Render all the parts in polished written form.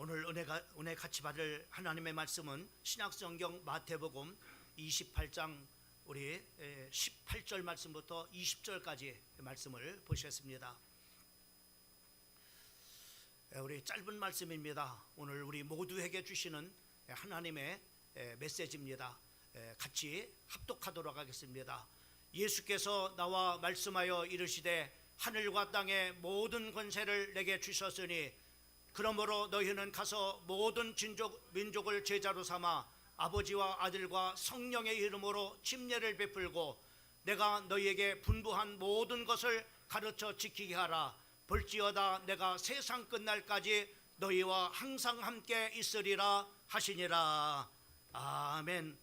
오늘 은혜 같이 받을 하나님의 말씀은 신약성경 마태복음 28장 우리 18절 말씀부터 20절까지 말씀을 보셨습니다. 우리 짧은 말씀입니다. 오늘 우리 모두에게 주시는 하나님의 메시지입니다. 같이 합독하도록 하겠습니다. 예수께서 나와 말씀하여 이르시되 하늘과 땅의 모든 권세를 내게 주셨으니 그러므로 너희는 가서 모든 민족을 제자로 삼아 아버지와 아들과 성령의 이름으로 침례를 베풀고 내가 너희에게 분부한 모든 것을 가르쳐 지키게 하라. 볼지어다 내가 세상 끝날까지 너희와 항상 함께 있으리라 하시니라. 아멘.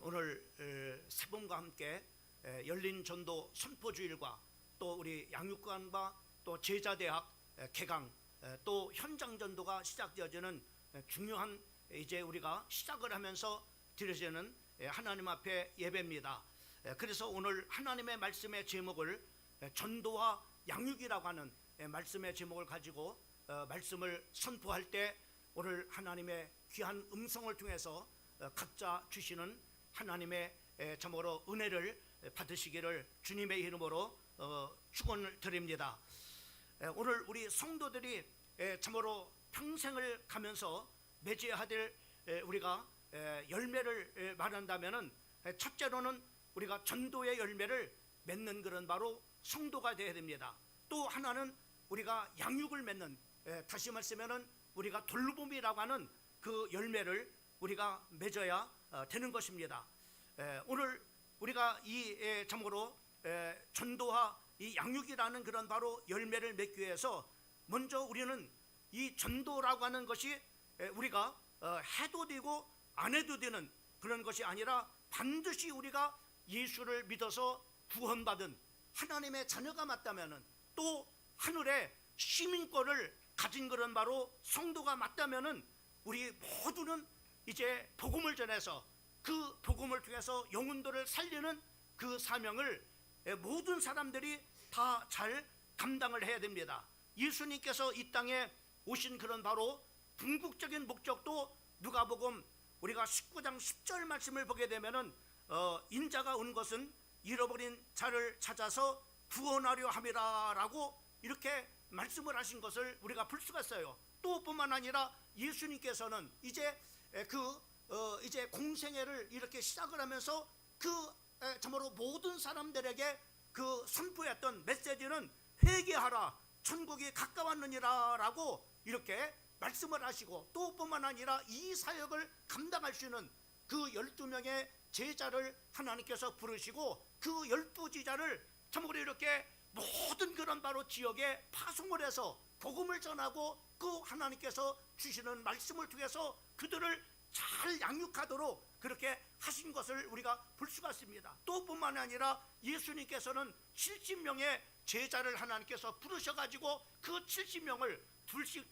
오늘 세 분과 함께 열린 전도 선포주일과 또 우리 양육관과 또 제자대학 개강 또 현장 전도가 시작되어지는 중요한 이제 우리가 시작을 하면서 드려지는 하나님 앞에 예배입니다. 그래서 오늘 하나님의 말씀의 제목을 전도와 양육이라고 하는 말씀의 제목을 가지고 말씀을 선포할 때 오늘 하나님의 귀한 음성을 통해서 각자 주시는 하나님의 참으로 은혜를 받으시기를 주님의 이름으로 축원을 드립니다. 오늘 우리 성도들이 참으로 평생을 가면서 맺어야 될 우리가 열매를 말한다면은 첫째로는 우리가 전도의 열매를 맺는 그런 바로 성도가 되어야 됩니다. 또 하나는 우리가 양육을 맺는, 다시 말씀하면은 우리가 돌봄이라고 하는 그 열매를 우리가 맺어야 되는 것입니다. 오늘 우리가 이 참으로 전도와 이 양육이라는 그런 바로 열매를 맺기 위해서 먼저 우리는 이 전도라고 하는 것이 우리가 해도 되고 안 해도 되는 그런 것이 아니라 반드시 우리가 예수를 믿어서 구원받은 하나님의 자녀가 맞다면은 또 하늘의 시민권을 가진 그런 바로 성도가 맞다면은 우리 모두는 이제 복음을 전해서 그 복음을 통해서 영혼들을 살리는 그 사명을 모든 사람들이 다 잘 감당을 해야 됩니다. 예수님께서 이 땅에 오신 그런 바로 궁극적인 목적도 누가복음 우리가 19장 10절 말씀을 보게 되면은 인자가 온 것은 잃어버린 자를 찾아서 구원하려 함이라라고 이렇게 말씀을 하신 것을 우리가 볼 수가 있어요. 또 뿐만 아니라 예수님께서는 이제 이제 공생애를 이렇게 시작을 하면서 참으로 모든 사람들에게 그 선포했던 메시지는 회개하라 천국이 가까웠느니라 라고 이렇게 말씀을 하시고 또 뿐만 아니라 이 사역을 감당할 수 있는 그 12명의 제자를 하나님께서 부르시고 그 12제자를 참으로 이렇게 모든 그런 바로 지역에 파송을 해서 복음을 전하고 그 하나님께서 주시는 말씀을 통해서 그들을 잘 양육하도록 그렇게 하신 것을 우리가 볼 수가 있습니다. 또 뿐만 아니라 예수님께서는 70명의 제자를 하나님께서 부르셔가지고 그 70명을 둘씩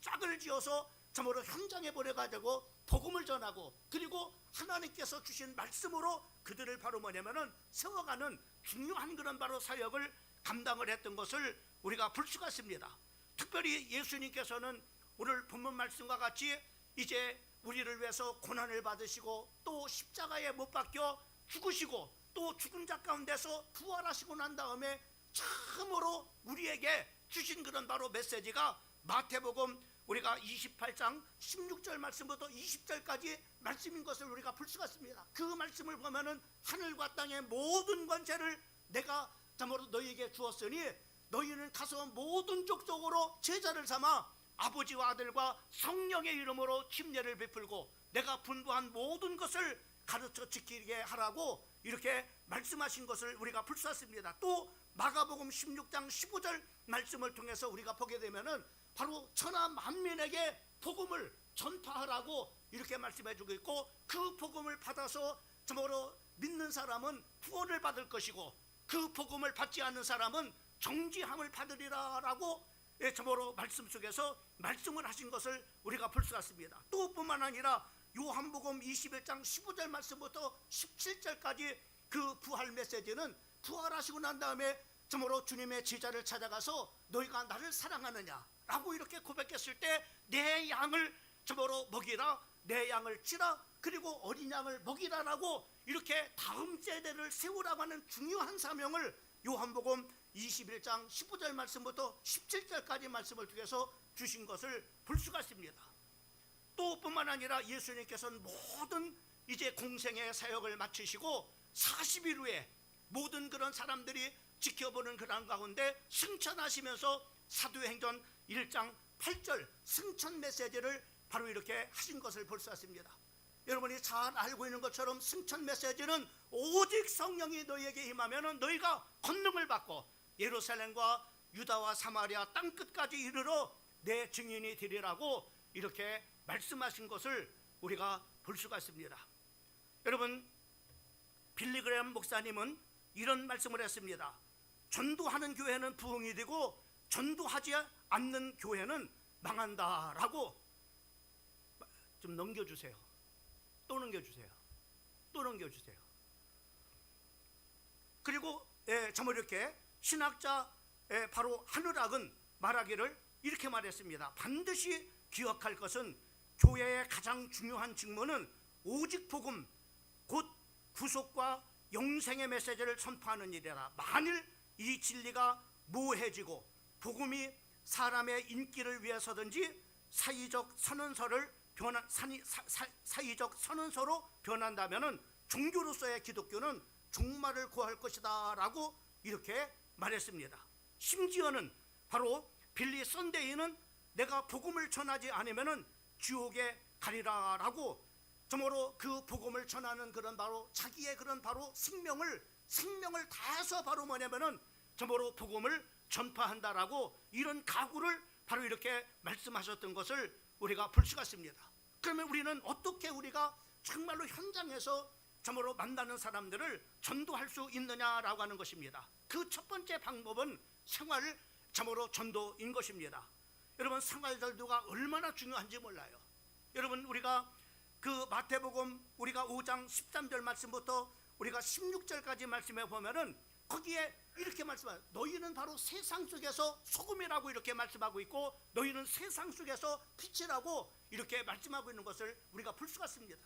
짝을 지어서 참으로 현장에 보내가지고 복음을 전하고 그리고 하나님께서 주신 말씀으로 그들을 바로 뭐냐면은 세워가는 중요한 그런 바로 사역을 감당을 했던 것을 우리가 볼 수가 있습니다. 특별히 예수님께서는 오늘 본문 말씀과 같이 이제 우리를 위해서 고난을 받으시고 또 십자가에 못 박혀 죽으시고 또 죽은 자 가운데서 부활하시고 난 다음에 참으로 우리에게 주신 그런 바로 메시지가 마태복음 우리가 28장 16절 말씀부터 20절까지 말씀인 것을 우리가 볼 수가 있습니다. 그 말씀을 보면은 하늘과 땅의 모든 권세를 내가 참으로 너희에게 주었으니 너희는 가서 모든 족속으로 제자를 삼아 아버지와 아들과 성령의 이름으로 침례를 베풀고 내가 분부한 모든 것을 가르쳐 지키게 하라고 이렇게 말씀하신 것을 우리가 볼 수 있습니다. 또 마가복음 16장 15절 말씀을 통해서 우리가 보게 되면은 바로 천하 만민에게 복음을 전파하라고 이렇게 말씀해 주고 있고 그 복음을 받아서 참으로 믿는 사람은 구원을 받을 것이고 그 복음을 받지 않는 사람은 정죄함을 받으리라라고 참으로 말씀 속에서 말씀을 하신 것을 우리가 볼 수가 있습니다. 또 뿐만 아니라 요한복음 21장 15절 말씀부터 17절까지 그 부활 메시지는 부활하시고 난 다음에 정말로 주님의 제자를 찾아가서 너희가 나를 사랑하느냐라고 이렇게 고백했을 때 내 양을 정말로 먹이라, 내 양을 찌라, 그리고 어린 양을 먹이라라고 이렇게 다음 세대를 세우라고 하는 중요한 사명을 요한복음 21장 15절 말씀부터 17절까지 말씀을 통해서 주신 것을 볼 수가 있습니다. 또 뿐만 아니라 예수님께서는 모든 이제 공생의 사역을 마치시고 40일 후에 모든 그런 사람들이 지켜보는 그런 가운데 승천하시면서 사도행전 1장 8절 승천 메시지를 바로 이렇게 하신 것을 볼 수 있습니다. 여러분이 잘 알고 있는 것처럼 승천 메시지는 오직 성령이 너희에게 임하면 너희가 권능을 받고 예루살렘과 유다와 사마리아 땅끝까지 이르러 내 증인이 되리라고 이렇게 말씀하신 것을 우리가 볼 수가 있습니다. 여러분, 빌리그레엄 목사님은 이런 말씀을 했습니다. 전도하는 교회는 부흥이 되고 전도하지 않는 교회는 망한다라고. 좀 넘겨주세요. 또 넘겨주세요. 또 넘겨주세요. 그리고 정말 이렇게 신학자 바로 하느락은 말하기를 이렇게 말했습니다. 반드시 기억할 것은 교회의 가장 중요한 직무는 오직 복음 곧 구속과 영생의 메시지를 선포하는 일이라. 만일 이 진리가 모해지고 복음이 사람의 인기를 위해서든지 사회적 선언서로 변한다면은 종교로서의 기독교는 종말을 고할 것이다 라고 이렇게 말했습니다. 심지어는 바로 빌리 선데이는 내가 복음을 전하지 않으면은 지옥에 가리라 라고 정말로 그 복음을 전하는 그런 바로 자기의 그런 바로 생명을 다해서 바로 뭐냐면은 정말로 복음을 전파한다라고 이런 각오를 바로 이렇게 말씀하셨던 것을 우리가 볼 수가 있습니다. 그러면 우리는 어떻게 우리가 정말로 현장에서 정말로 만나는 사람들을 전도할 수 있느냐라고 하는 것입니다. 그 첫 번째 방법은 생활 정말로 전도인 것입니다. 여러분, 생활 전도가 얼마나 중요한지 몰라요. 여러분, 우리가 그 마태복음 우리가 5장 13절 말씀부터 우리가 16절까지 말씀해 보면은 거기에 이렇게 말씀해요. 너희는 바로 세상 속에서 소금이라고 이렇게 말씀하고 있고 너희는 세상 속에서 빛이라고 이렇게 말씀하고 있는 것을 우리가 볼 수가 있습니다.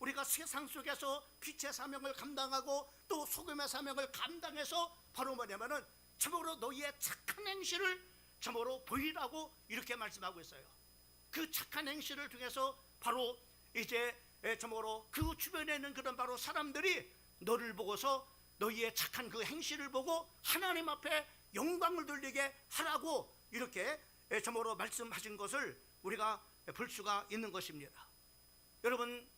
우리가 세상 속에서 빛의 사명을 감당하고 또 소금의 사명을 감당해서 바로 뭐냐면은 참으로 너희의 착한 행실을 참으로 보이라고 이렇게 말씀하고 있어요. 그 착한 행실을 통해서 바로 이제 참으로 그 주변에 있는 그런 바로 사람들이 너를 보고서 너희의 착한 그 행실을 보고 하나님 앞에 영광을 돌리게 하라고 이렇게 참으로 말씀하신 것을 우리가 볼 수가 있는 것입니다. 여러분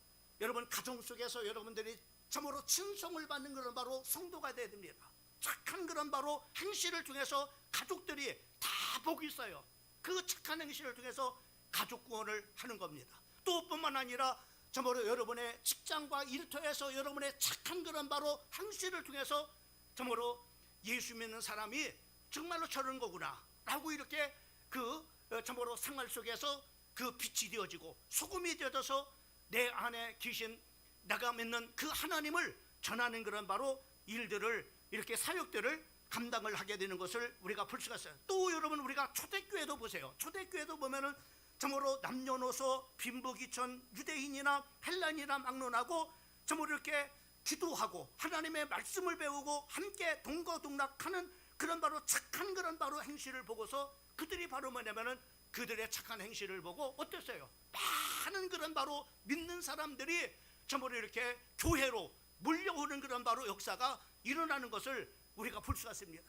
가정 속에서 여러분들이 참으로 칭송을 받는 그런 바로 성도가 되어야 됩니다. 착한 그런 바로 행실을 통해서 가족들이 다 보고 있어요. 그 착한 행실을 통해서 가족 구원을 하는 겁니다. 또 뿐만 아니라 참으로 여러분의 직장과 일터에서 여러분의 착한 그런 바로 행실을 통해서 참으로 예수 믿는 사람이 정말로 저런 거구나 라고 이렇게 그 참으로 생활 속에서 그 빛이 되어지고 소금이 되어져서 내 안에 계신 내가 믿는 그 하나님을 전하는 그런 바로 일들을 이렇게 사역들을 감당을 하게 되는 것을 우리가 볼 수가 있어요. 또 여러분, 우리가 초대교회도 보세요. 초대교회도 보면은 참으로 남녀노소 빈부귀천 유대인이나 헬라인이나 막론하고 참으로 이렇게 기도하고 하나님의 말씀을 배우고 함께 동거동락하는 그런 바로 착한 그런 바로 행실을 보고서 그들이 바로 뭐냐면은 그들의 착한 행실을 보고 어땠어요? 많은 그런 바로 믿는 사람들이 참으로 이렇게 교회로 몰려오는 그런 바로 역사가 일어나는 것을 우리가 볼 수가 있습니다.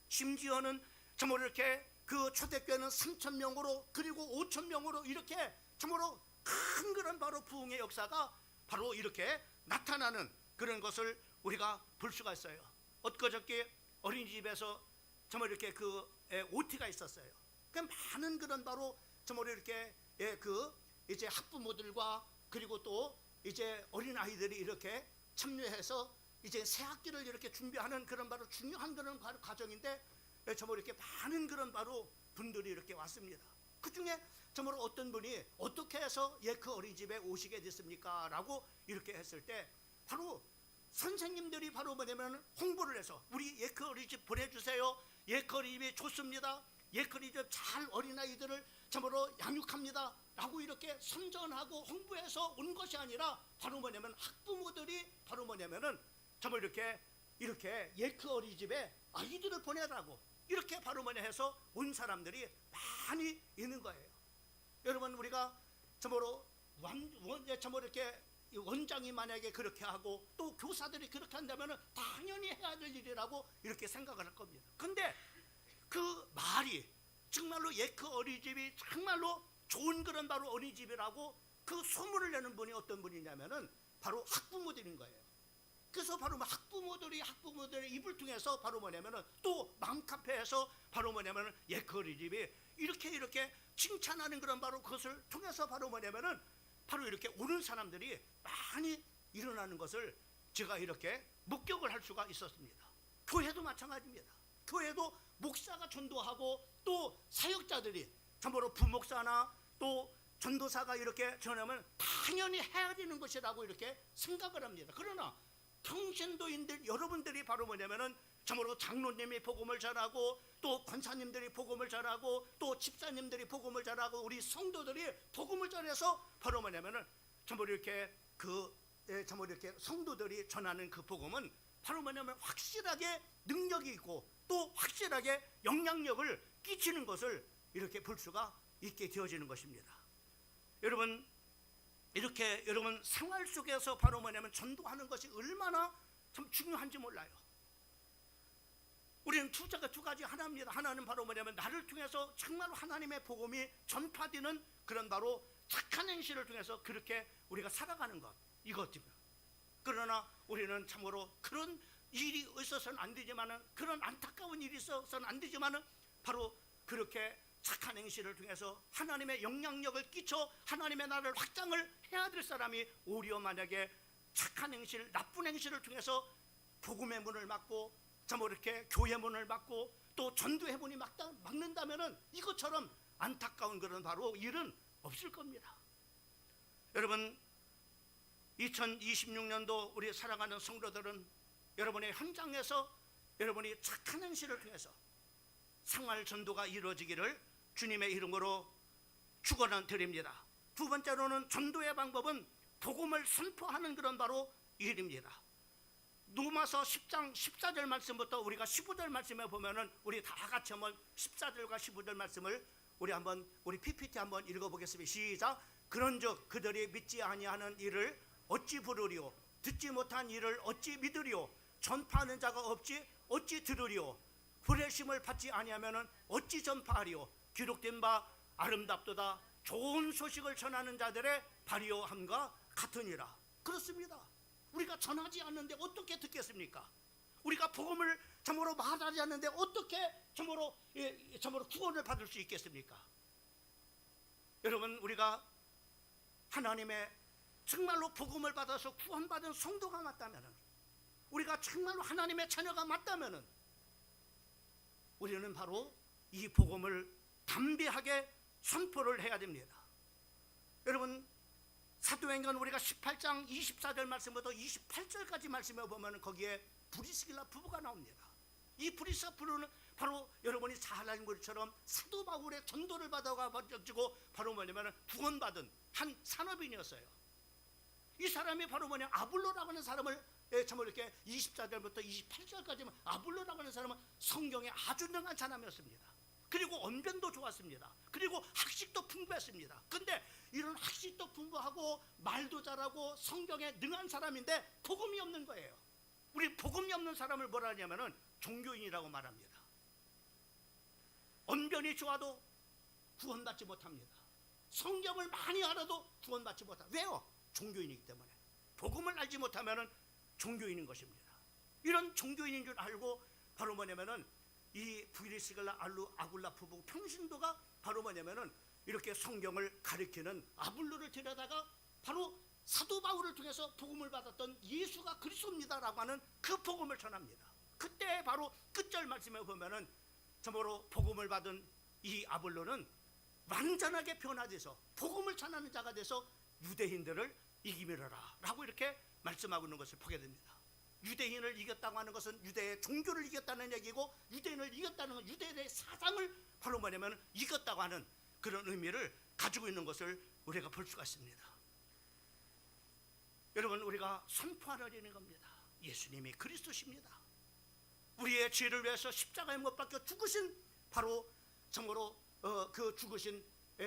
심지어는 참으로 이렇게 그 초대교회는 3,000명으로 그리고 5,000명으로 이렇게 참으로 큰 그런 바로 부흥의 역사가 바로 이렇게 나타나는 그런 것을 우리가 볼 수가 있어요. 엊그저께 어린이집에서 정말 이렇게 그 OT가 있었어요. 그 많은 그런 바로 정말 이렇게 그 이제 학부모들과 그리고 또 이제 어린 아이들이 이렇게 참여해서 이제 새 학기를 이렇게 준비하는 그런 바로 중요한 그런 과정인데 정말 이렇게 많은 그런 바로 분들이 이렇게 왔습니다. 그 중에 정말 어떤 분이 어떻게 해서 그 어린이집에 오시게 됐습니까? 라고 이렇게 했을 때 바로 선생님들이 바로 뭐냐면 홍보를 해서 우리 예크 어린이집 보내주세요. 예크 어린이집이 좋습니다. 예크 어린이집 잘 어린아이들을 참으로 양육합니다 라고 이렇게 선전하고 홍보해서 온 것이 아니라 바로 뭐냐면 학부모들이 바로 뭐냐면은 참으로 이렇게 예크 어린이집에 아이들을 보내라고 이렇게 바로 뭐냐 해서 온 사람들이 많이 있는 거예요. 여러분, 우리가 참으로 참으로 이렇게 원장이 만약에 그렇게 하고 또 교사들이 그렇게 한다면 당연히 해야 될 일이라고 이렇게 생각을 할 겁니다. 근데 그 말이 정말로 예크 어린이집이 정말로 좋은 그런 바로 어린이집이라고 그 소문을 내는 분이 어떤 분이냐면은 바로 학부모들인 거예요. 그래서 바로 학부모들의 입을 통해서 바로 뭐냐면은 또 맘카페에서 바로 뭐냐면은 예크 어린이집이 이렇게 칭찬하는 그런 바로 그것을 통해서 바로 뭐냐면은 바로 이렇게 오는 사람들이 많이 일어나는 것을 제가 이렇게 목격을 할 수가 있었습니다. 교회도 마찬가지입니다. 교회도 목사가 전도하고 또 사역자들이 참으로 부목사나 또 전도사가 이렇게 전하면 당연히 해야 되는 것이라고 이렇게 생각을 합니다. 그러나 평신도인들 여러분들이 바로 뭐냐면은 참으로 장로님이 복음을 전하고 또 권사님들이 복음을 전하고 또 집사님들이 복음을 전하고 우리 성도들이 복음을 전해서 바로 뭐냐면은 참으로 이렇게 참으로 이렇게 성도들이 전하는 그 복음은 바로 뭐냐면 확실하게 능력이 있고 또 확실하게 영향력을 끼치는 것을 이렇게 볼 수가 있게 되어지는 것입니다. 여러분, 이렇게 여러분 생활 속에서 바로 뭐냐면 전도하는 것이 얼마나 참 중요한지 몰라요. 우리는 두 가지 하나입니다. 하나는 바로 뭐냐면 나를 통해서 정말로 하나님의 복음이 전파되는 그런 바로 착한 행실을 통해서 그렇게 우리가 살아가는 것, 이것입니다. 그러나 우리는 참으로 그런 일이 있어서는 안 되지만은, 그런 안타까운 일이 있어서는 안 되지만은 바로 그렇게 착한 행실을 통해서 하나님의 영향력을 끼쳐 하나님의 나라를 확장을 해야 될 사람이 오히려 만약에 착한 행실, 나쁜 행실을 통해서 복음의 문을 막고 참 이렇게 교회 문을 막고 또 전도의 문이 막는다면은 이것처럼 안타까운 그런 바로 일은 없을 겁니다. 여러분, 2026년도 우리 살아가는 성도들은 여러분의 현장에서 여러분이 착한 행실을 통해서 생활 전도가 이루어지기를 주님의 이름으로 축원을 드립니다. 두 번째로는 전도의 방법은 복음을 선포하는 그런 바로 일입니다. 로마서 10장 14절 말씀부터 우리가 15절 말씀에 보면은 우리 다 같이 한번 14절과 15절 말씀을 우리 PPT 한번 읽어보겠습니다. 시작. 그런즉 그들이 믿지 아니하는 일을 어찌 부르리오? 듣지 못한 일을 어찌 믿으리오? 전파하는 자가 없지 어찌 들으리오? 부르심을 받지 아니하면은 어찌 전파하리오? 기록된 바 아름답도다 좋은 소식을 전하는 자들의 발이요함과 같으니라. 그렇습니다. 우리가 전하지 않는데 어떻게 듣겠습니까? 우리가 복음을 참으로 말하지 않는데 어떻게 참으로 구원을 받을 수 있겠습니까? 여러분, 우리가 하나님의 정말로 복음을 받아서 구원받은 성도가 맞다면은, 우리가 정말로 하나님의 자녀가 맞다면은 우리는 바로 이 복음을 담대하게 선포를 해야 됩니다. 여러분, 사도행전 우리가 18장 24절 말씀부터 28절까지 말씀에 보면 거기에 브리스길라 부부가 나옵니다. 이 브리스길라 부부는 바로 여러분이 잘 아는 것처럼 사도 바울의 전도를 받아가지고 바로 뭐냐면 구원받은 한 산업인이었어요. 이 사람이 바로 아볼로라고 하는 사람을 참으로 이렇게 24절부터 28절까지 아볼로라고 하는 사람은 성경에 아주 능한 사람이었습니다. 그리고 언변도 좋았습니다. 그리고 학식도 풍부했습니다. 근데 이런 학식도 풍부하고 말도 잘하고 성경에 능한 사람인데 복음이 없는 거예요. 우리 복음이 없는 사람을 뭐라 하냐면은 종교인이라고 말합니다. 언변이 좋아도 구원받지 못합니다. 성경을 많이 알아도 구원받지 못합니다. 왜요? 종교인이기 때문에. 복음을 알지 못하면은 종교인인 것입니다. 이런 종교인인 줄 알고 바로 뭐냐면은 이 브리스길라 아굴라 부부 평신도가 바로 뭐냐면은 이렇게 성경을 가리키는 아볼로를 데려다가 바로 사도 바울을 통해서 복음을 받았던 예수가 그리스도입니다라고 하는 그 복음을 전합니다. 그때 바로 끝절 말씀에 보면은 참으로 복음을 받은 이 아볼로는 완전하게 변화돼서 복음을 전하는 자가 돼서 유대인들을 이기미러라 라고 이렇게 말씀하고 있는 것을 보게 됩니다. 유대인을 이겼다고 하는 것은 유대의 종교를 이겼다는 얘기고, 유대인을 이겼다는 건 유대의 사상을 바로 뭐냐면 이겼다고 하는 그런 의미를 가지고 있는 것을 우리가 볼 수가 있습니다. 여러분, 우리가 선포하려는 겁니다. 예수님이 그리스도십니다. 우리의 죄를 위해서 십자가에 못 박혀 죽으신 바로 정말로 그 죽으신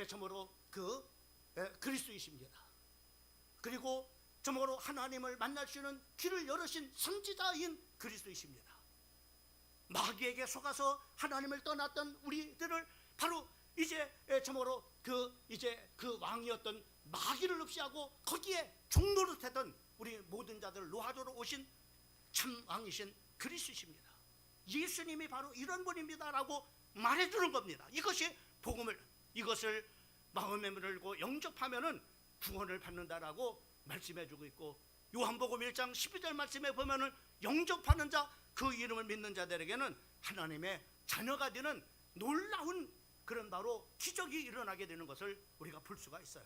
정말로 그 그리스도이십니다. 그리고 정말로 하나님을 만날 수 있는 길을 열으신 선지자인 그리스도이십니다. 마귀에게 속아서 하나님을 떠났던 우리들을 바로 이제 정말로 그 왕이었던 마귀를 없이하고 거기에 종노릇했던 우리 모든 자들을 놓아주러 오신 참 왕이신 그리스도십니다. 예수님이 바로 이런 분입니다라고 말해주는 겁니다. 이것이 복음을, 이것을 마음에 물고 영접하면은 구원을 받는다라고 말씀해주고 있고, 요한복음 1장 12절 말씀에 보면은 영접하는 자, 그 이름을 믿는 자들에게는 하나님의 자녀가 되는 놀라운 그런 바로 기적이 일어나게 되는 것을 우리가 볼 수가 있어요.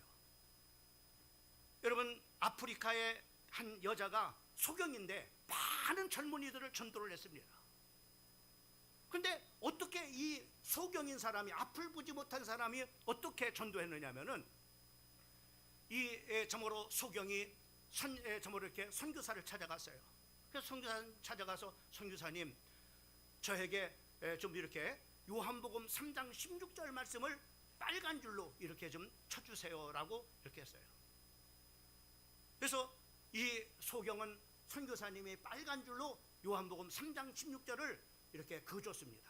여러분, 아프리카의 한 여자가 소경인데 많은 젊은이들을 전도를 했습니다. 근데 어떻게 이 소경인 사람이, 앞을 보지 못한 사람이 어떻게 전도했느냐면은, 이 정말로 소경이 정말로 이렇게 선교사를 찾아갔어요. 그래서 선교사 찾아가서, 선교사님, 저에게 좀 이렇게 요한복음 3장 16절 말씀을 빨간 줄로 이렇게 좀 쳐주세요라고 이렇게 했어요. 그래서 이 소경은 선교사님이 빨간 줄로 요한복음 3장 16절을 이렇게 그어줬습니다.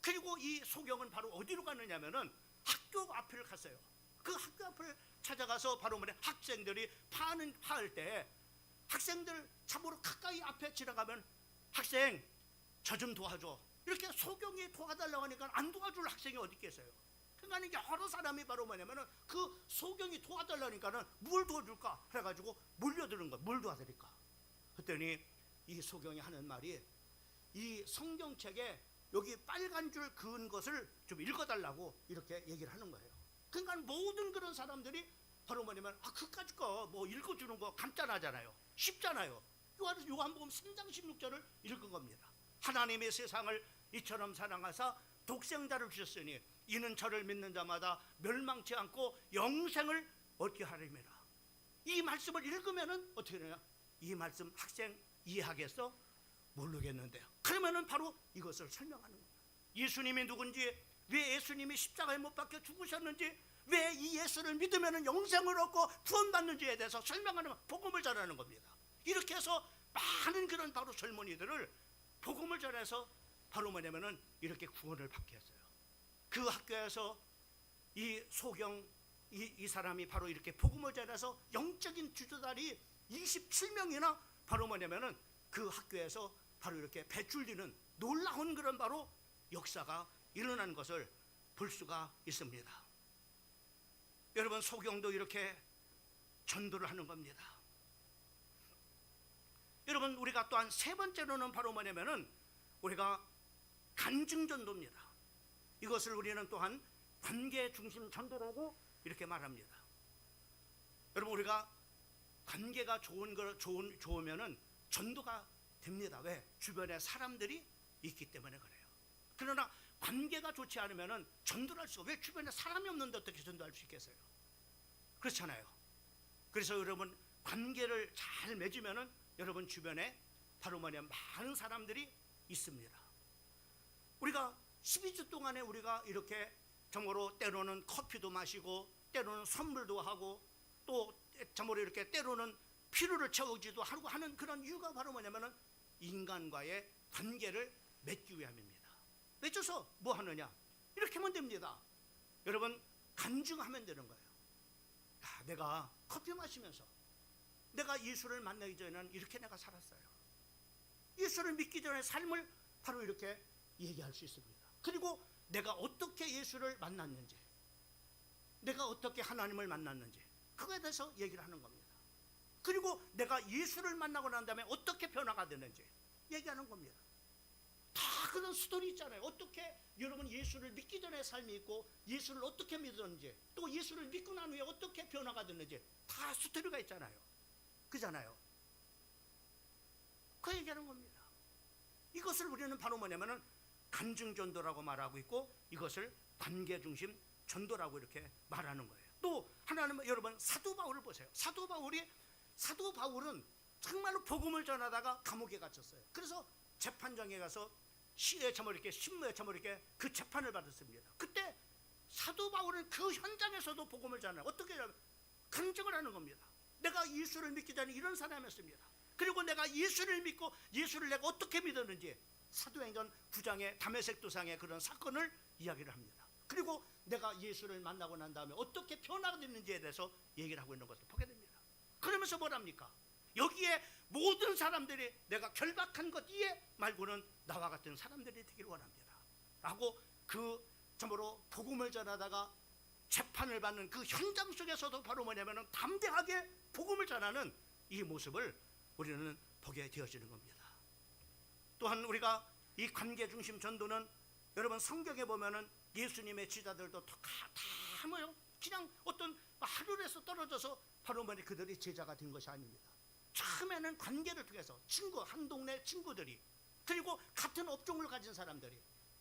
그리고 이 소경은 바로 어디로 갔느냐면은 학교 앞을 갔어요. 그 학교 앞을 찾아가서 바로 뭐냐, 학생들이 파할 때 학생들 참으로 가까이 앞에 지나가면, 학생 저 좀 도와줘, 이렇게 소경이 도와달라고 하니까 안 도와줄 학생이 어디 있겠어요. 그러니까 여러 사람이 바로 뭐냐면은 그 소경이 도와달라니까는 뭘 도와줄까 해가지고 몰려드는 거야. 뭘 도와드릴까? 그랬더니 이 소경이 하는 말이, 이 성경책에 여기 빨간 줄 그은 것을 좀 읽어달라고 이렇게 얘기를 하는 거예요. 그러니까 모든 그런 사람들이 바로 뭐냐면, 그까짓 거 뭐 읽어주는 거 간단하잖아요, 쉽잖아요. 요한복음 3장 16절을 읽은 겁니다. 하나님의 세상을 이처럼 사랑하사 독생자를 주셨으니 이는 저를 믿는 자마다 멸망치 않고 영생을 얻게 하림이라. 이 말씀을 읽으면은 어떻게 되냐? 이 말씀 학생 이해하겠어? 모르겠는데요. 그러면은 바로 이것을 설명하는 겁니다. 예수님이 누군지, 왜 예수님이 십자가에 못 박혀 죽으셨는지, 왜 이 예수를 믿으면은 영생을 얻고 구원받는지에 대해서 설명하는, 복음을 전하는 겁니다. 이렇게 해서 많은 그런 바로 젊은이들을 복음을 전해서 바로 뭐냐면은 이렇게 구원을 받게 했어요. 그 학교에서 이 소경 이 사람이 바로 이렇게 복음을 전해서 영적인 주도자리 27명이나 바로 뭐냐면은 그 학교에서 바로 이렇게 배출되는 놀라운 그런 바로 역사가 일어난 것을 볼 수가 있습니다. 여러분, 소경도 이렇게 전도를 하는 겁니다. 여러분, 우리가 또한 세 번째로는 바로 뭐냐면은 우리가 간증전도입니다. 이것을 우리는 또한 관계 중심 전도라고 이렇게 말합니다. 여러분, 우리가 관계가 좋으면은 전도가 됩니다. 왜? 주변에 사람들이 있기 때문에 그래요. 그러나 관계가 좋지 않으면은 전도를 할 수가, 왜 주변에 사람이 없는데 어떻게 전도할 수 있겠어요? 그렇잖아요. 그래서 여러분, 관계를 잘 맺으면은 여러분 주변에 바로 뭐냐, 많은 사람들이 있습니다. 우리가 12주 동안에 우리가 이렇게 정말로 때로는 커피도 마시고 때로는 선물도 하고 또 정말로 이렇게 때로는 피로를 채우기도 하고 하는 그런 이유가 바로 뭐냐면은 인간과의 관계를 맺기 위함입니다. 맺어서 뭐 하느냐? 이렇게 하면 됩니다. 여러분, 간증하면 되는 거예요. 야, 내가 커피 마시면서 내가 예수를 만나기 전에는 이렇게 내가 살았어요. 예수를 믿기 전에 삶을 바로 이렇게 얘기할 수 있습니다. 그리고 내가 어떻게 예수를 만났는지, 내가 어떻게 하나님을 만났는지, 그거에 대해서 얘기를 하는 겁니다. 그리고 내가 예수를 만나고 난 다음에 어떻게 변화가 되는지 얘기하는 겁니다. 다 그런 스토리 있잖아요. 어떻게 여러분 예수를 믿기 전에 삶이 있고, 예수를 어떻게 믿었는지, 또 예수를 믿고 난 후에 어떻게 변화가 됐는지 다 스토리가 있잖아요. 그잖아요. 그 얘기하는 겁니다. 이것을 우리는 바로 뭐냐면은 간증전도라고 말하고 있고, 이것을 관계중심 전도라고 이렇게 말하는 거예요. 또 하나는 여러분 사도 바울을 보세요. 사도 바울은 정말로 복음을 전하다가 감옥에 갇혔어요. 그래서 재판장에 가서 신무에 이렇게 그 재판을 받았습니다. 그때 사도 바울은 그 현장에서도 복음을 전하는, 어떻게 간증을 하는 겁니다. 내가 예수를 믿기 전에 이런 사람이었습니다. 그리고 내가 예수를 믿고 예수를 내가 어떻게 믿었는지 사도행전 9장의 다메섹 도상의 그런 사건을 이야기를 합니다. 그리고 내가 예수를 만나고 난 다음에 어떻게 변화가 됐는지에 대해서 얘기를 하고 있는 것을 보게 됩니다. 그러면서 뭐랍니까? 여기에 모든 사람들이 내가 결박한 것 이에 말고는 나와 같은 사람들이 되기를 원합니다 라고, 그 참으로 복음을 전하다가 재판을 받는 그 현장 속에서도 바로 뭐냐면 담대하게 복음을 전하는 이 모습을 우리는 보게 되어지는 겁니다. 또한 우리가 이 관계중심 전도는 여러분 성경에 보면은 예수님의 제자들도 다 뭐요? 그냥 어떤 하늘에서 떨어져서 바로 뭐냐 그들이 제자가 된 것이 아닙니다. 처음에는 관계를 통해서 친구, 한 동네 친구들이, 그리고 같은 업종을 가진 사람들이,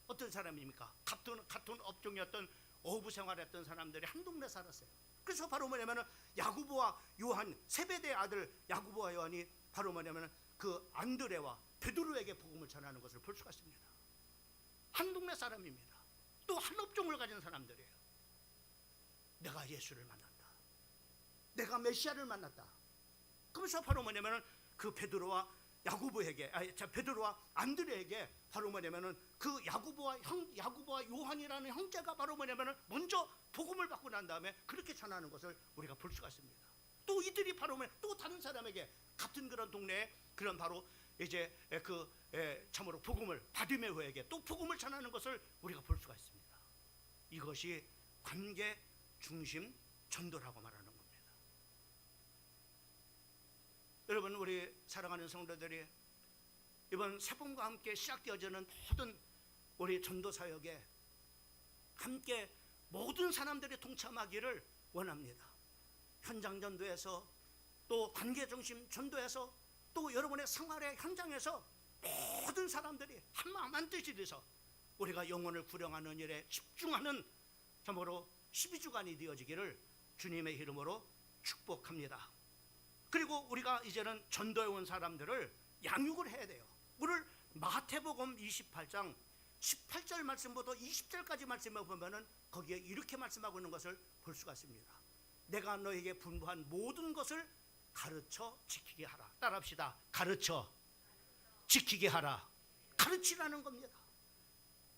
어떤 사람입니까? 같은 업종이었던 어부 생활했던 사람들이 한 동네 살았어요. 그래서 바로 뭐냐면은 야고보와 요한, 세베대의 아들 야고보와 요한이 바로 뭐냐면은 그 안드레와 베드로에게 복음을 전하는 것을 볼 수가 있습니다. 한 동네 사람입니다. 또 한 업종을 가진 사람들이에요. 내가 예수를 만났다, 내가 메시아를 만났다. 그래서 바로 뭐냐면은 그 베드로와 안드레에게 바로 뭐냐면은 그 야고보와 요한이라는 형제가 바로 뭐냐면은 먼저 복음을 받고 난 다음에 그렇게 전하는 것을 우리가 볼 수가 있습니다. 또 이들이 바로 또 다른 사람에게 같은 그런 동네에 그런 바로 이제 참으로 복음을 바디메오에게 또 복음을 전하는 것을 우리가 볼 수가 있습니다. 이것이 관계 중심 전도라고 말하는 겁니다. 여러분, 우리 사랑하는 성도들이 이번 새봄과 함께 시작되어지는 모든 우리 전도 사역에 함께 모든 사람들이 동참하기를 원합니다. 현장 전도에서, 또 관계 중심 전도에서, 또 여러분의 생활의 현장에서 모든 사람들이 한마음 한뜻이 돼서 우리가 영혼을 구령하는 일에 집중하는 참으로 12주간이 되어지기를 주님의 이름으로 축복합니다. 그리고 우리가 이제는 전도해 온 사람들을 양육을 해야 돼요. 오늘 마태복음 28장 18절 말씀부터 20절까지 말씀을 보면은 거기에 이렇게 말씀하고 있는 것을 볼 수가 있습니다. 내가 너에게 분부한 모든 것을 가르쳐 지키게 하라. 따라합시다. 가르쳐 지키게 하라. 가르치라는 겁니다.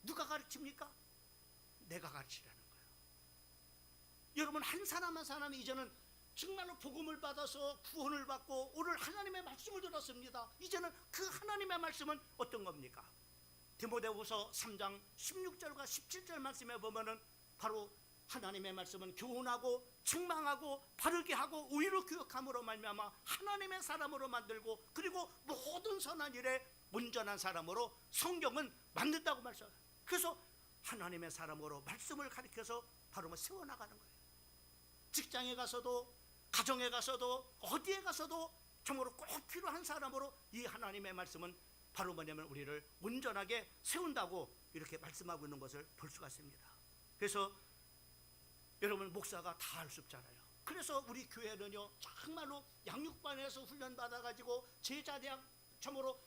누가 가르칩니까? 내가 가르치라는 거예요. 여러분, 한 사람 한 사람이 이제는 정말로 복음을 받아서 구원을 받고 오늘 하나님의 말씀을 들었습니다. 이제는 그 하나님의 말씀은 어떤 겁니까? 디모데후서 3장 16절과 17절 말씀에 보면은 바로 하나님의 말씀은 교훈하고 책망하고 바르게 하고 의로 교육함으로 말미암아 하나님의 사람으로 만들고, 그리고 모든 선한 일에 온전한 사람으로 성경은 만든다고 말씀해요. 그래서 하나님의 사람으로 말씀을 가르쳐서 바로 세워나가는 거예요. 직장에 가서도, 가정에 가서도, 어디에 가서도 정말로 꼭 필요한 사람으로 이 하나님의 말씀은 바로 뭐냐면 우리를 온전하게 세운다고 이렇게 말씀하고 있는 것을 볼 수가 있습니다. 그래서 여러분, 목사가 다 할 수 없잖아요. 그래서 우리 교회는요 정말로 양육반에서 훈련받아가지고 제자대학 참으로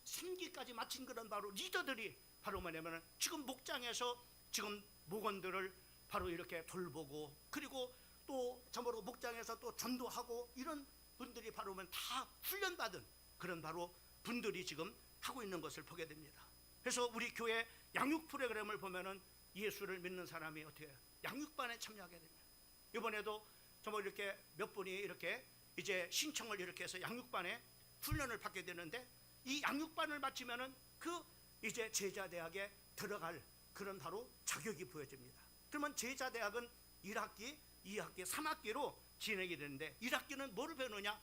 3기까지 마친 그런 바로 리더들이 바로 뭐냐면 지금 목장에서 지금 목원들을 바로 이렇게 돌보고, 그리고 또 참으로 목장에서 또 전도하고, 이런 분들이 바로 다 훈련받은 그런 바로 분들이 지금 하고 있는 것을 보게 됩니다. 그래서 우리 교회 양육 프로그램을 보면은 예수를 믿는 사람이 어떻게 해요? 양육반에 참여하게 됩니다. 이번에도 정말 이렇게 몇 분이 이렇게 이제 신청을 이렇게 해서 양육반에 훈련을 받게 되는데, 이 양육반을 마치면은 그 이제 제자대학에 들어갈 그런 바로 자격이 부여집니다. 그러면 제자대학은 1학기, 2학기, 3학기로 진행이 되는데, 1학기는 뭐를 배우느냐?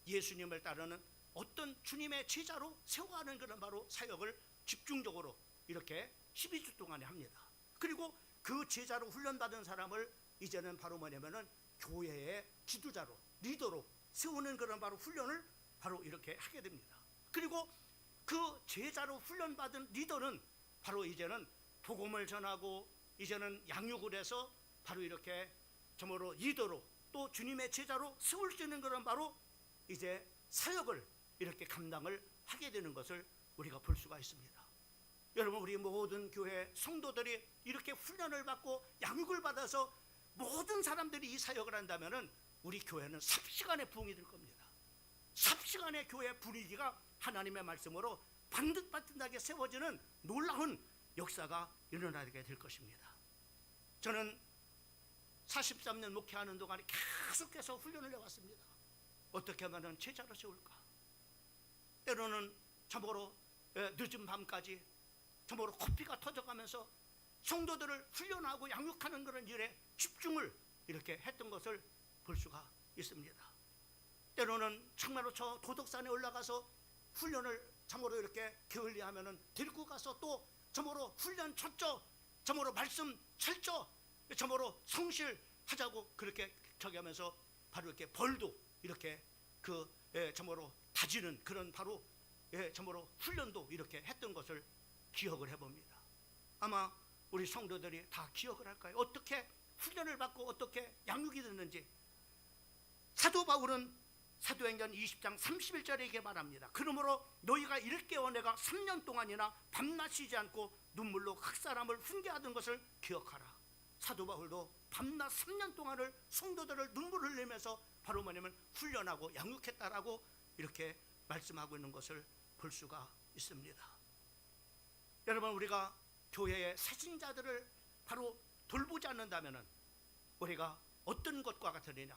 예수님을 따르는 어떤 주님의 제자로 세워가는 그런 바로 사역을 집중적으로 이렇게 12주 동안에 합니다. 그리고 그 제자로 훈련받은 사람을 이제는 바로 뭐냐면은 교회의 지도자로, 리더로 세우는 그런 바로 훈련을 바로 이렇게 하게 됩니다. 그리고 그 제자로 훈련받은 리더는 바로 이제는 복음을 전하고 이제는 양육을 해서 바로 이렇게 정말로 리더로 또 주님의 제자로 세울 수 있는 그런 바로 이제 사역을 이렇게 감당을 하게 되는 것을 우리가 볼 수가 있습니다. 여러분, 우리 모든 교회 성도들이 이렇게 훈련을 받고 양육을 받아서 모든 사람들이 이 사역을 한다면은 우리 교회는 삽시간에 부흥이 될 겁니다. 삽시간에 교회 분위기가 하나님의 말씀으로 반듯반듯하게 세워지는 놀라운 역사가 일어나게 될 것입니다. 저는 43년 목회하는 동안에 계속해서 훈련을 해왔습니다. 어떻게 하면 제자로 세울까? 때로는 저보로 늦은 밤까지 저보로 코피가 터져가면서 성도들을 훈련하고 양육하는 그런 일에 집중을 이렇게 했던 것을 볼 수가 있습니다. 때로는 정말로 저 도덕산에 올라가서 훈련을 참으로 이렇게 게을리하면은 데리고 가서 또 저모로 훈련 쳤죠, 저모로 말씀 쳤죠, 저모로 성실하자고 그렇게 저기 하면서 바로 이렇게 벌도 이렇게 저모로 다지는 그런 바로 저모로 훈련도 이렇게 했던 것을 기억을 해봅니다. 아마 우리 성도들이 다 기억을 할까요? 어떻게 훈련을 받고 어떻게 양육이 됐는지. 사도 바울은 사도행전 20장 31절에 이렇게 말합니다. 그러므로 너희가 일깨워 내가 3년 동안이나 밤낮 쉬지 않고 눈물로 각 사람을 훈계하던 것을 기억하라. 사도 바울도 밤낮 3년 동안을 성도들을 눈물 흘리면서 바로 뭐냐면 훈련하고 양육했다라고 이렇게 말씀하고 있는 것을 볼 수가 있습니다. 여러분, 우리가 교회의 새신자들을 바로 돌보지 않는다면 우리가 어떤 것과 같으느냐?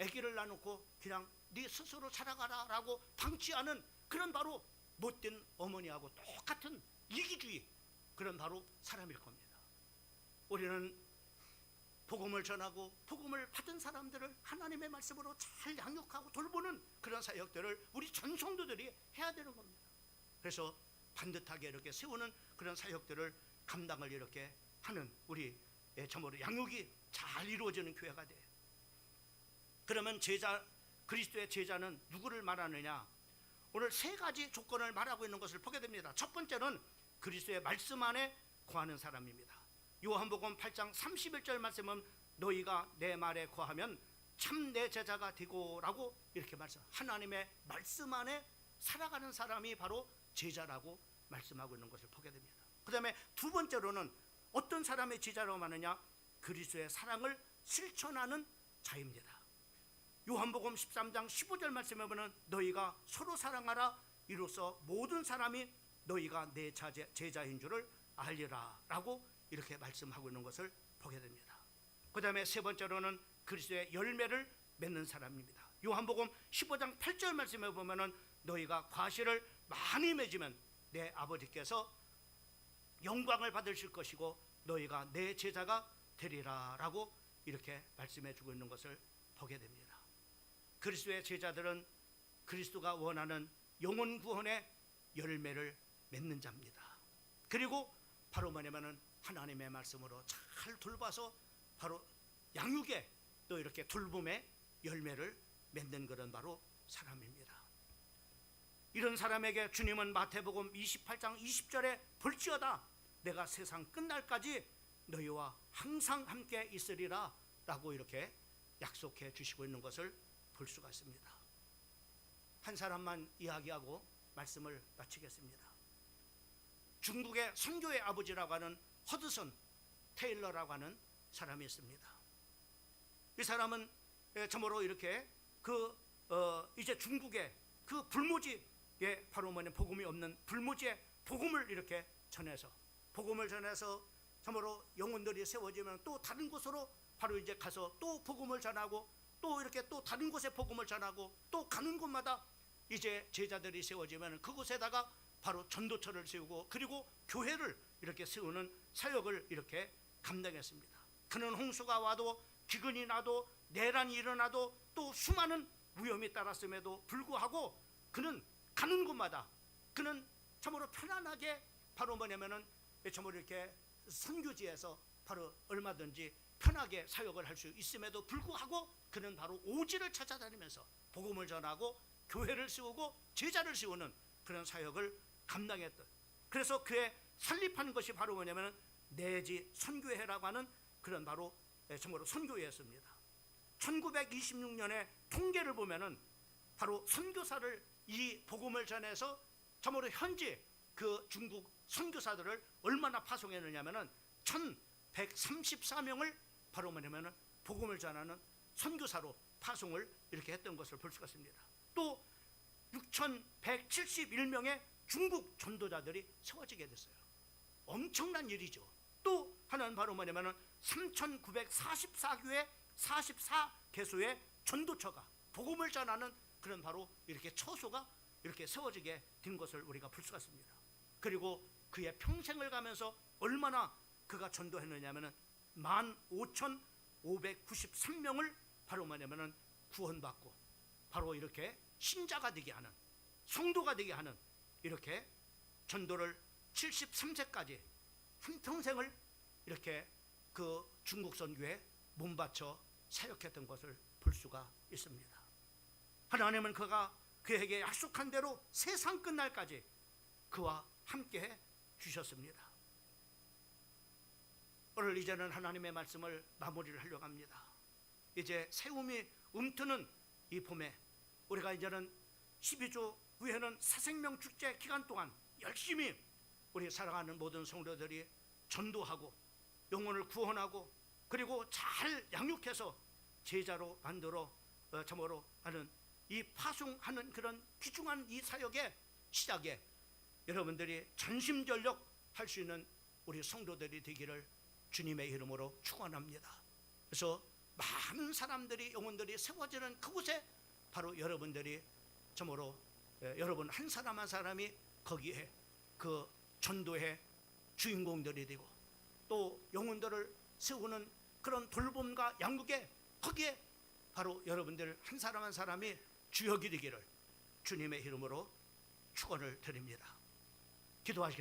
아기를 놔놓고 그냥 네 스스로 자라가라 라고 방치하는 그런 바로 못된 어머니하고 똑같은 이기주의, 그런 바로 사람일 겁니다. 우리는 복음을 전하고 복음을 받은 사람들을 하나님의 말씀으로 잘 양육하고 돌보는 그런 사역들을 우리 전 성도들이 해야 되는 겁니다. 그래서 반듯하게 이렇게 세우는 그런 사역들을 감당을 이렇게 하는 우리 참으로 양육이 잘 이루어지는 교회가 돼요. 그러면 그리스도의 제자는 누구를 말하느냐? 오늘 세 가지 조건을 말하고 있는 것을 보게 됩니다. 첫 번째는 그리스도의 말씀 안에 거하는 사람입니다. 요한복음 8장 31절 말씀은 너희가 내 말에 거하면 참 내 제자가 되고 라고 이렇게 말씀. 하나님의 말씀 안에 살아가는 사람이 바로 제자라고 말씀하고 있는 것을 보게 됩니다. 그 다음에 두 번째로는 어떤 사람의 제자라고 말하느냐? 그리스도의 사랑을 실천하는 자입니다. 요한복음 13장 15절 말씀에 보면 너희가 서로 사랑하라 이로써 모든 사람이 너희가 내 제자인 줄을 알리라 라고 이렇게 말씀하고 있는 것을 보게 됩니다. 그 다음에 세 번째로는 그리스도의 열매를 맺는 사람입니다. 요한복음 15장 8절 말씀에 보면 너희가 과실을 많이 맺으면 내 아버지께서 영광을 받으실 것이고 너희가 내 제자가 되리라 라고 이렇게 말씀해 주고 있는 것을 보게 됩니다. 그리스도의 제자들은 그리스도가 원하는 영혼 구원의 열매를 맺는 자입니다. 그리고 바로 뭐냐면은 하나님의 말씀으로 잘 돌봐서 바로 양육에 또 이렇게 돌봄의 열매를 맺는 그런 바로 사람입니다. 이런 사람에게 주님은 마태복음 28장 20절에 볼지어다 내가 세상 끝날까지 너희와 항상 함께 있으리라 라고 이렇게 약속해 주시고 있는 것을 볼 수가 있습니다. 한 사람만 이야기하고 말씀을 마치겠습니다. 중국의 선교의 아버지라고 하는 허드슨 테일러라고 하는 사람이 있습니다. 이 사람은 참으로 이렇게 이제 중국의 그 불모지에 바로 뭐냐 복음이 없는 불모지의 복음을 이렇게 전해서 참으로 영혼들이 세워지면 또 다른 곳으로 바로 이제 가서 또 복음을 전하고 또 이렇게 또 다른 곳에 복음을 전하고 또 가는 곳마다 이제 제자들이 세워지면 그곳에다가 바로 전도처를 세우고 그리고 교회를 이렇게 세우는 사역을 이렇게 감당했습니다. 그는 홍수가 와도 기근이 나도 내란이 일어나도 또 수많은 위험이 따랐음에도 불구하고 그는 가는 곳마다 그는 참으로 편안하게 바로 뭐냐면은 참으로 이렇게 선교지에서 바로 얼마든지 편하게 사역을 할 수 있음에도 불구하고 그는 바로 오지를 찾아다니면서 복음을 전하고 교회를 세우고 제자를 세우는 그런 사역을 감당했던, 그래서 그의 설립한 것이 바로 뭐냐면 내지 선교회라고 하는 그런 바로 정말로 선교회였습니다. 1926년에 통계를 보면은 바로 선교사를, 이 복음을 전해서 정말로 현재 그 중국 선교사들을 얼마나 파송했느냐면은 1134명을 바로 뭐냐면은 복음을 전하는 선교사로 파송을 이렇게 했던 것을 볼 수가 있습니다. 또 6171명의 중국 전도자들이 세워지게 됐어요. 엄청난 일이죠. 또 하나는 바로 뭐냐면은 3944교회 44개소의 전도처가, 복음을 전하는 그런 바로 이렇게 처소가 이렇게 세워지게 된 것을 우리가 볼 수가 있습니다. 그리고 그의 평생을 가면서 얼마나 그가 전도했느냐면은 15,593명을 바로 뭐냐면은 구원받고 바로 이렇게 신자가 되게 하는, 성도가 되게 하는, 이렇게 전도를 73세까지 한평생을 이렇게 그 중국 선교에 몸바쳐 사역했던 것을 볼 수가 있습니다. 하나님은 그에게 약속한 대로 세상 끝날까지 그와 함께 해 주셨습니다. 오늘 이제는 하나님의 말씀을 마무리를 하려고 합니다. 이제 새움이 움트는 이 봄에 우리가 이제는 12주 후에는 새생명 축제 기간 동안 열심히 우리 사랑하는 모든 성도들이 전도하고 영혼을 구원하고 그리고 잘 양육해서 제자로 만들어 참으로 하는 이 파송하는 그런 귀중한 이 사역의 시작에 여러분들이 전심전력 할 수 있는 우리 성도들이 되기를 주님의 이름으로 축원합니다. 그래서 많은 사람들이, 영혼들이 세워지는 그곳에 바로 여러분들이 참으로 여러분 한 사람 한 사람이 거기에 그 전도의 주인공들이 되고 또 영혼들을 세우는 그런 돌봄과 양육에 거기에 바로 여러분들 한 사람 한 사람이 주역이 되기를 주님의 이름으로 축원을 드립니다. 기도하시겠습니다.